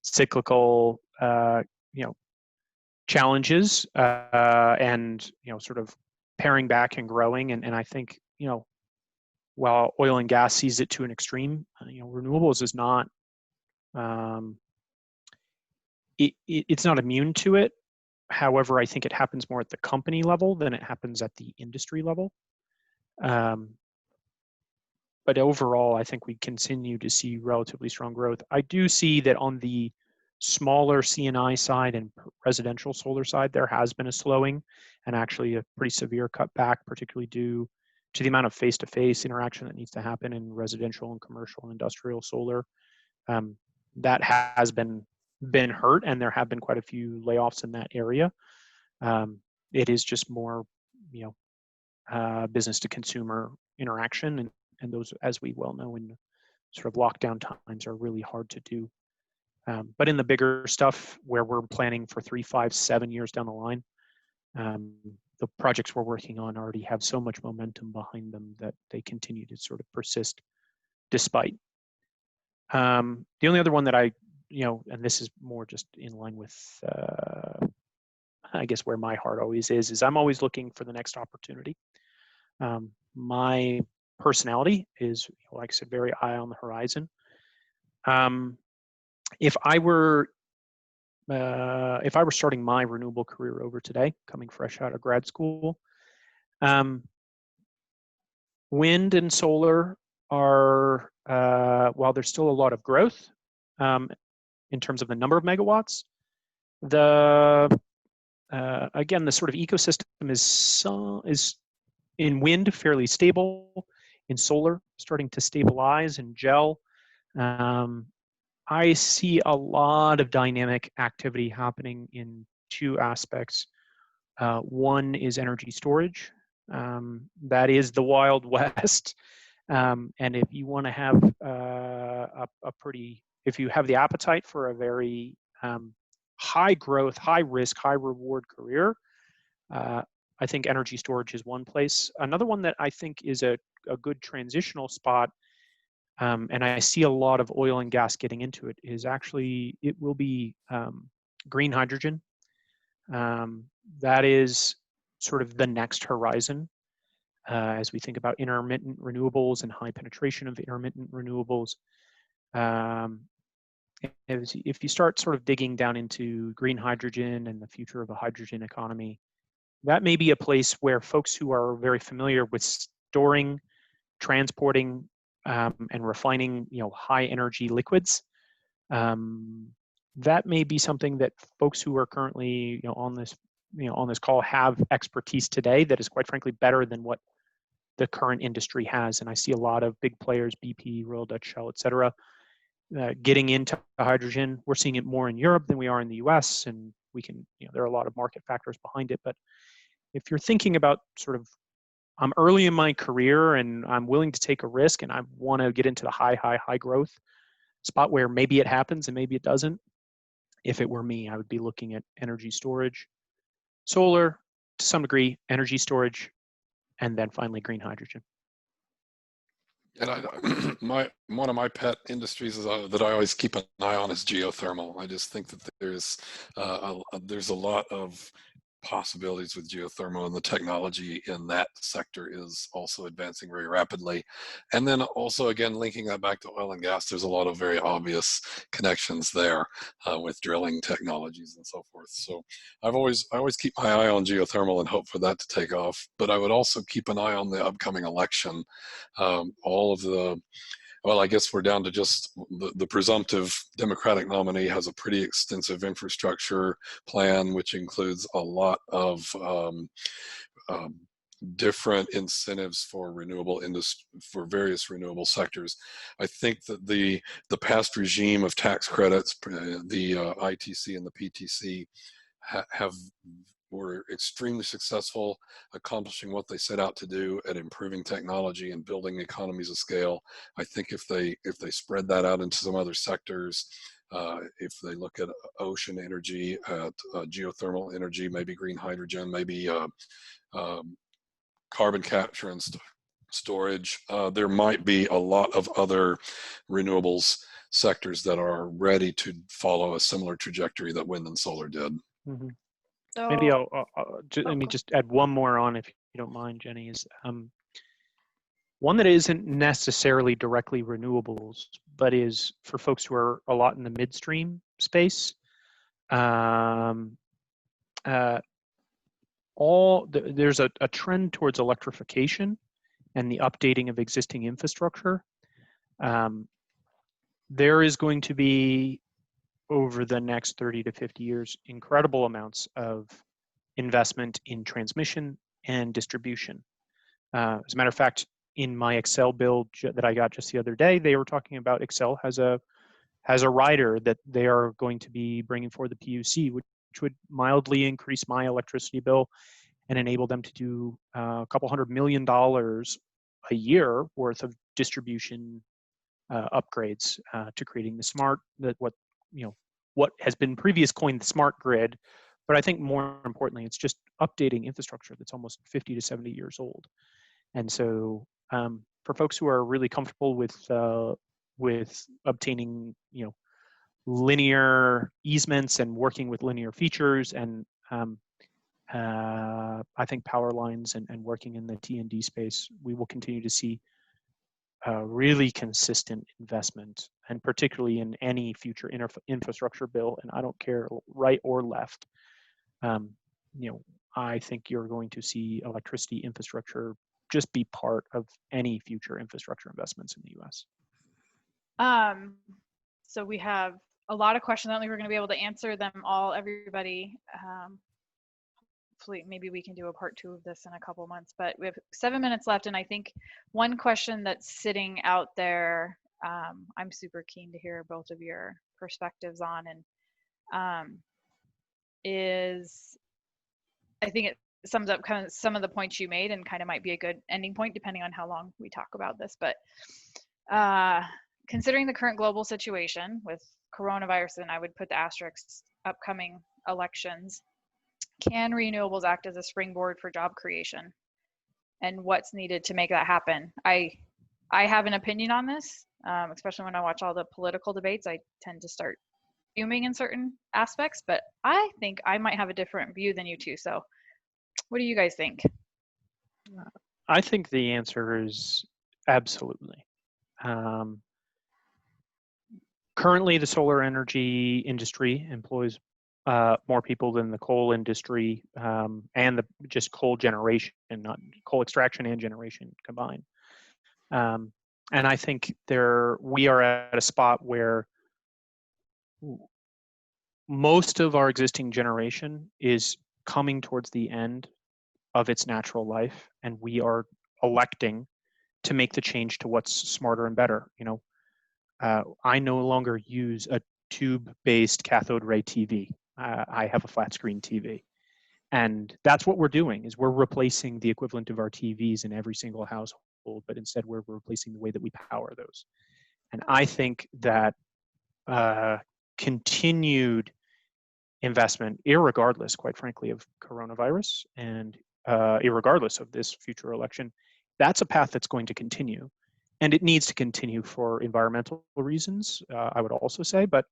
cyclical, you know, challenges, and, you know, sort of paring back and growing. And I think, you know, while oil and gas sees it to an extreme, you know, renewables is not, it's not immune to it. However, I think it happens more at the company level than it happens at the industry level. But overall, I think we continue to see relatively strong growth. I do see that on the smaller C&I side and residential solar side, there has been a slowing and actually a pretty severe cutback, particularly due to the amount of face-to-face interaction that needs to happen in residential and commercial and industrial solar. That has been hurt, and there have been quite a few layoffs in that area. It is just more, you know, business to consumer interaction, and those, as we well know, in sort of lockdown times, are really hard to do. But in the bigger stuff where we're planning for 3, 5, 7 years down the line, the projects we're working on already have so much momentum behind them that they continue to sort of persist despite. The only other one that I, you know, and this is more just in line with, I guess, where my heart always is I'm always looking for the next opportunity. My personality is, like I said, very eye on the horizon. If I were starting my renewable career over today, coming fresh out of grad school, wind and solar are, while there's still a lot of growth in terms of the number of megawatts, again, the sort of ecosystem is in wind fairly stable, in solar starting to stabilize and gel. I see a lot of dynamic activity happening in 2 aspects. One is energy storage. That is the Wild West. And if you want to have if you have the appetite for a very high growth, high risk, high reward career, I think energy storage is one place. Another one that I think is a good transitional spot, and I see a lot of oil and gas getting into it, is actually, it will be green hydrogen. That is sort of the next horizon as we think about intermittent renewables and high penetration of intermittent renewables. If you start sort of digging down into green hydrogen and the future of a hydrogen economy, that may be a place where folks who are very familiar with storing, transporting, and refining, you know, high energy liquids, that may be something that folks who are currently, you know, on this call have expertise today that is, quite frankly, better than what the current industry has. And I see a lot of big players, BP, Royal Dutch Shell, et cetera, getting into hydrogen. We're seeing it more in Europe than we are in the US, and we can, you know, there are a lot of market factors behind it. But if you're thinking about sort of, I'm early in my career and I'm willing to take a risk and I want to get into the high growth spot where maybe it happens and maybe it doesn't, if it were me, I would be looking at energy storage, solar to some degree, energy storage, and then finally green hydrogen. And one of my pet industries is, that I always keep an eye on is geothermal. I just think that there's a lot of possibilities with geothermal, and the technology in that sector is also advancing very rapidly. And then also, again, linking that back to oil and gas, there's a lot of very obvious connections there with drilling technologies and so forth. So I always keep my eye on geothermal and hope for that to take off. But I would also keep an eye on the upcoming election. All of the Well, I guess we're down to just the presumptive Democratic nominee has a pretty extensive infrastructure plan, which includes a lot of different incentives for renewable industry, for various renewable sectors. I think that the past regime of tax credits, the ITC and the PTC, were extremely successful, accomplishing what they set out to do at improving technology and building economies of scale. I think if they spread that out into some other sectors, if they look at ocean energy, at geothermal energy, maybe green hydrogen, maybe carbon capture and storage, there might be a lot of other renewables sectors that are ready to follow a similar trajectory that wind and solar did. Mm-hmm. So, Maybe let me just add one more on, if you don't mind, Jenny, is one that isn't necessarily directly renewables, but is for folks who are a lot in the midstream space. There's a trend towards electrification and the updating of existing infrastructure. There is going to be, over the next 30 to 50 years, incredible amounts of investment in transmission and distribution. As a matter of fact, in my Excel build that I got just the other day, they were talking about Excel has a rider that they are going to be bringing for the PUC, which would mildly increase my electricity bill and enable them to do a couple $100 million a year worth of distribution upgrades to creating the smart, what has been previously coined the smart grid. But I think more importantly, it's just updating infrastructure that's almost 50 to 70 years old. And so for folks who are really comfortable with obtaining, linear easements and working with linear features, and I think power lines and working in the T&D space, we will continue to see really consistent investment, and particularly in any future infrastructure bill. And I don't care right or left. I think you're going to see electricity infrastructure just be part of any future infrastructure investments in the U.S. So we have a lot of questions. I don't think we're going to be able to answer them all, everybody. Hopefully, maybe we can do a part 2 of this in a couple months, but we have 7 minutes left. And I think one question that's sitting out there, I'm super keen to hear both of your perspectives on, and is, I think it sums up kind of some of the points you made, and kind of might be a good ending point depending on how long we talk about this. But considering the current global situation with coronavirus, and I would put the asterisks, upcoming elections, can renewables act as a springboard for job creation? And what's needed to make that happen? I have an opinion on this, especially when I watch all the political debates. I tend to start fuming in certain aspects, but I think I might have a different view than you two. So what do you guys think? I think the answer is absolutely. Currently, the solar energy industry employs more people than the coal industry and just coal generation, not coal extraction and generation combined. And I think we are at a spot where most of our existing generation is coming towards the end of its natural life, and we are electing to make the change to what's smarter and better. I no longer use a tube-based cathode ray TV. I have a flat screen TV. And that's what we're doing, is we're replacing the equivalent of our TVs in every single household, but instead we're replacing the way that we power those. And I think that continued investment, irregardless, quite frankly, of coronavirus and irregardless of this future election, that's a path that's going to continue. And it needs to continue for environmental reasons, I would also say, but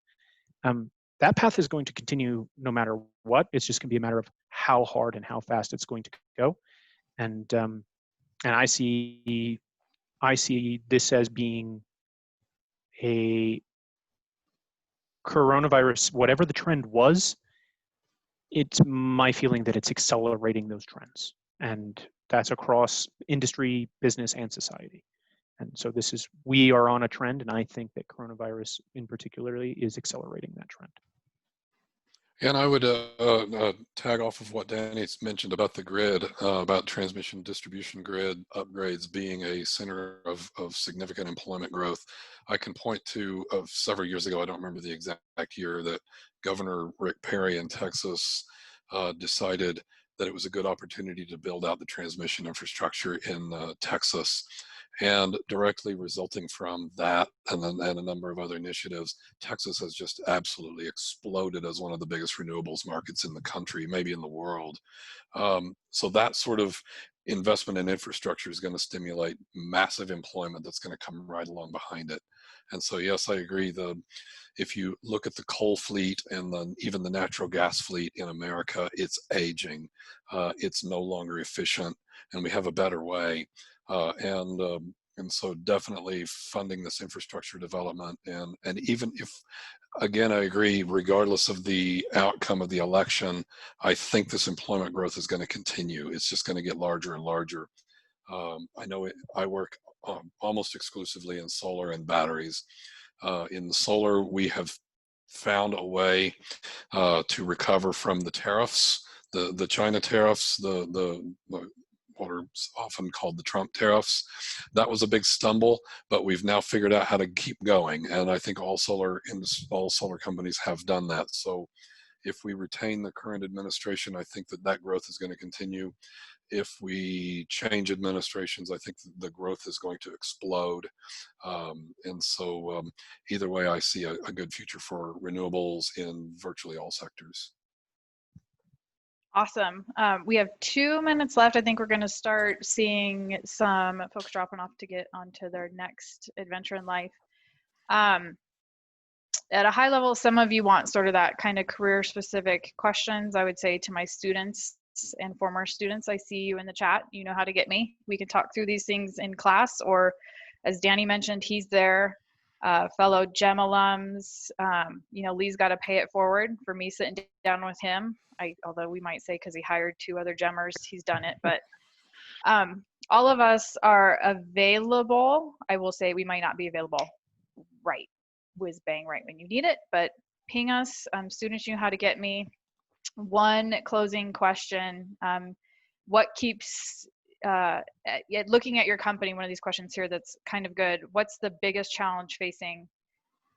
that path is going to continue no matter what. It's just going to be a matter of how hard and how fast it's going to go. And I see this as being a coronavirus, whatever the trend was, it's my feeling that it's accelerating those trends. And that's across industry, business, and society. And so we are on a trend, and I think that coronavirus in particularly is accelerating that trend. And I would tag off of what Danny's mentioned about the grid, about transmission distribution grid upgrades being a center of significant employment growth. I can point to several years ago, I don't remember the exact year, that Governor Rick Perry in Texas decided that it was a good opportunity to build out the transmission infrastructure in Texas. And directly resulting from that and a number of other initiatives, Texas has just absolutely exploded as one of the biggest renewables markets in the country, maybe in the world. So that sort of investment in infrastructure is going to stimulate massive employment that's going to come right along behind it. And so, yes, I agree. If you look at the coal fleet and then even the natural gas fleet in America, it's aging. It's no longer efficient, and we have a better way. And so definitely funding this infrastructure development, and even if, again, I agree, regardless of the outcome of the election, I think this employment growth is going to continue. It's just going to get larger and larger. I know I work almost exclusively in solar and batteries. In the solar, we have found a way to recover from the tariffs, the China tariffs, what are often called the Trump tariffs. That was a big stumble, but we've now figured out how to keep going. And I think all solar companies have done that. So if we retain the current administration, I think that growth is going to continue. If we change administrations, I think the growth is going to explode. And so either way, I see a good future for renewables in virtually all sectors. Awesome. We have 2 minutes left. I think we're going to start seeing some folks dropping off to get onto their next adventure in life. At a high level, some of you want sort of that kind of career specific questions. I would say to my students and former students, I see you in the chat. You know how to get me. We can talk through these things in class, or as Danny mentioned, he's there. Fellow GEM alums, Lee's got to pay it forward for me sitting down with him. Although we might say because he hired 2 other GEMers, he's done it. But all of us are available. I will say we might not be available right whiz bang right when you need it, but ping us. Students, you know how to get me. One closing question: what keeps looking at your company? One of these questions here that's kind of good. What's the biggest challenge facing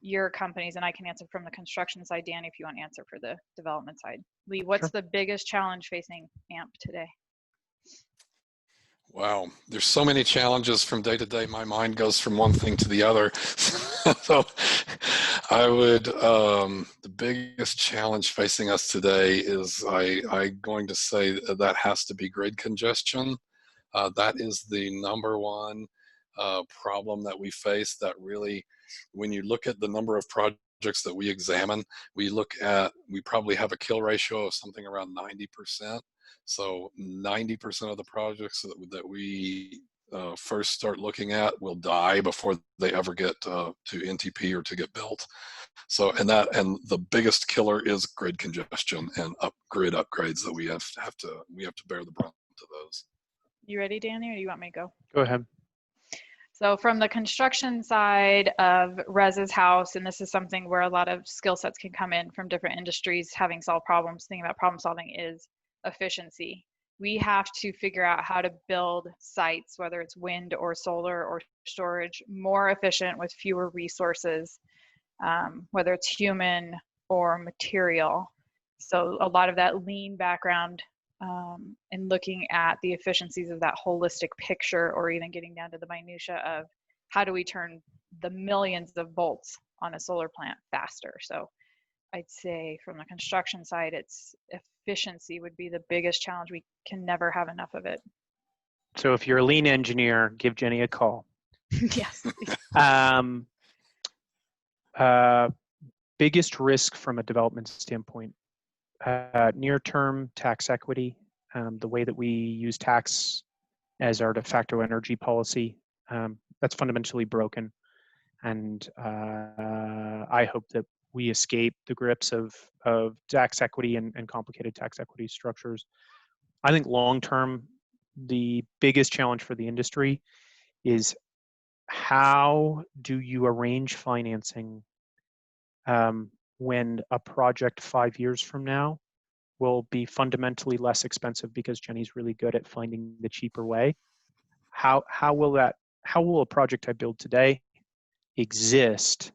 your companies? And I can answer from the construction side. Danny, if you want to answer for the development side. Lee, what's the biggest challenge facing AMP today? Wow, there's so many challenges from day to day. My mind goes from one thing to the other. So I would, the biggest challenge facing us today is I'm going to say that has to be grid congestion. That is the number one problem that we face. That really, when you look at the number of projects that we examine, we probably have a kill ratio of something around 90%. So 90% of the projects that we first start looking at will die before they ever get to NTP or to get built. So, and the biggest killer is grid congestion and grid upgrades that we have to bear the brunt of those. You ready, Danny, or do you want me to go? Go ahead. So from the construction side of Rez's house, and this is something where a lot of skill sets can come in from different industries, having solved problems, thinking about problem solving, is efficiency. We have to figure out how to build sites, whether it's wind or solar or storage, more efficient with fewer resources, whether it's human or material. So a lot of that lean background and looking at the efficiencies of that holistic picture, or even getting down to the minutia of how do we turn the millions of volts on a solar plant faster. So I'd say from the construction side, it's efficiency would be the biggest challenge. We can never have enough of it. So if you're a lean engineer, give Jenny a call. Yes. biggest risk from a development standpoint, near-term tax equity, the way that we use tax as our de facto energy policy, that's fundamentally broken. And I hope that we escape the grips of tax equity and complicated tax equity structures. I think long-term, the biggest challenge for the industry is how do you arrange financing when a project 5 years from now will be fundamentally less expensive because Jenny's really good at finding the cheaper way. How will a project I build today exist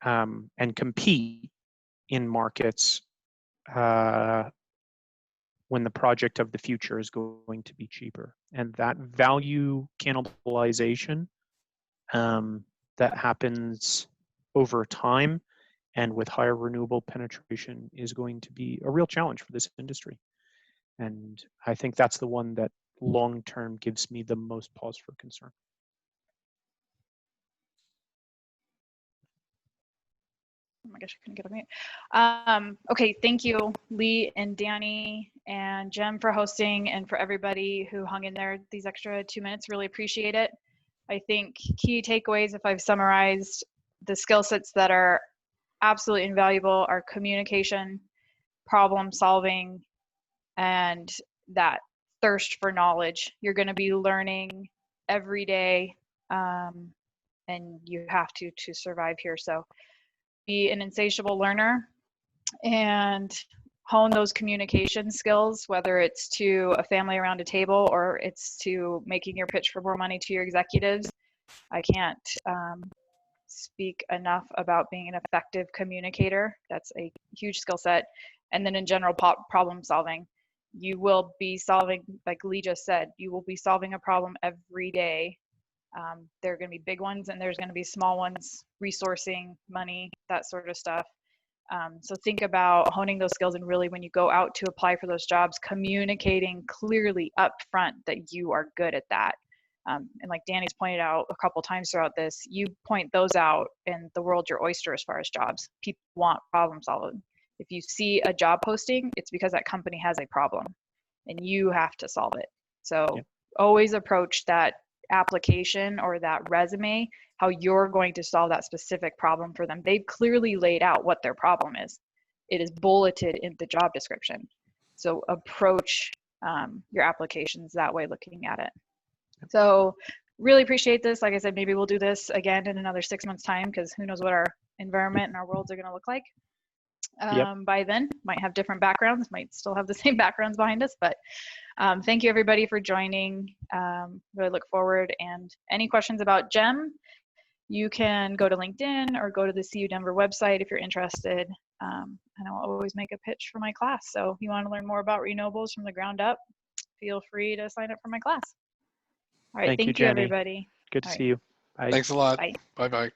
and compete in markets when the project of the future is going to be cheaper? And that value cannibalization that happens over time and with higher renewable penetration is going to be a real challenge for this industry. And I think that's the one that long-term gives me the most pause for concern. Oh my gosh, I couldn't get on mute. Okay, thank you, Lee and Danny and Jem for hosting, and for everybody who hung in there these extra 2 minutes. Really appreciate it. I think key takeaways, if I've summarized the skill sets that are absolutely invaluable, are communication, problem solving, and that thirst for knowledge. You're going to be learning every day, and you have to survive here. So be an insatiable learner and hone those communication skills, whether it's to a family around a table or it's to making your pitch for more money to your executives. I can't speak enough about being an effective communicator. That's a huge skill set. And then in general, problem solving. You will be solving, like Lee just said, you will be solving a problem every day. There are going to be big ones and there's going to be small ones, resourcing, money, that sort of stuff. So think about honing those skills, and really when you go out to apply for those jobs, communicating clearly up front that you are good at that. And like Danny's pointed out a couple times throughout this, you point those out and the world's your oyster as far as jobs. People want problem solving. If you see a job posting, it's because that company has a problem and you have to solve it. So always approach that application or that resume how you're going to solve that specific problem for them. They've clearly laid out what their problem is. It is bulleted in the job description. So approach your applications that way, looking at it. So really appreciate this. Like I said, maybe we'll do this again in another 6 months time, because who knows what our environment and our worlds are going to look like. By then, might have different backgrounds, might still have the same backgrounds behind us, but thank you everybody for joining. Really look forward, and any questions about Jem, you can go to LinkedIn or go to the CU Denver website if you're interested. And I'll always make a pitch for my class. So if you want to learn more about renewables from the ground up, feel free to sign up for my class. All right, thank you Jenny. everybody. Good to see you. Bye. Thanks a lot. Bye. Bye-bye.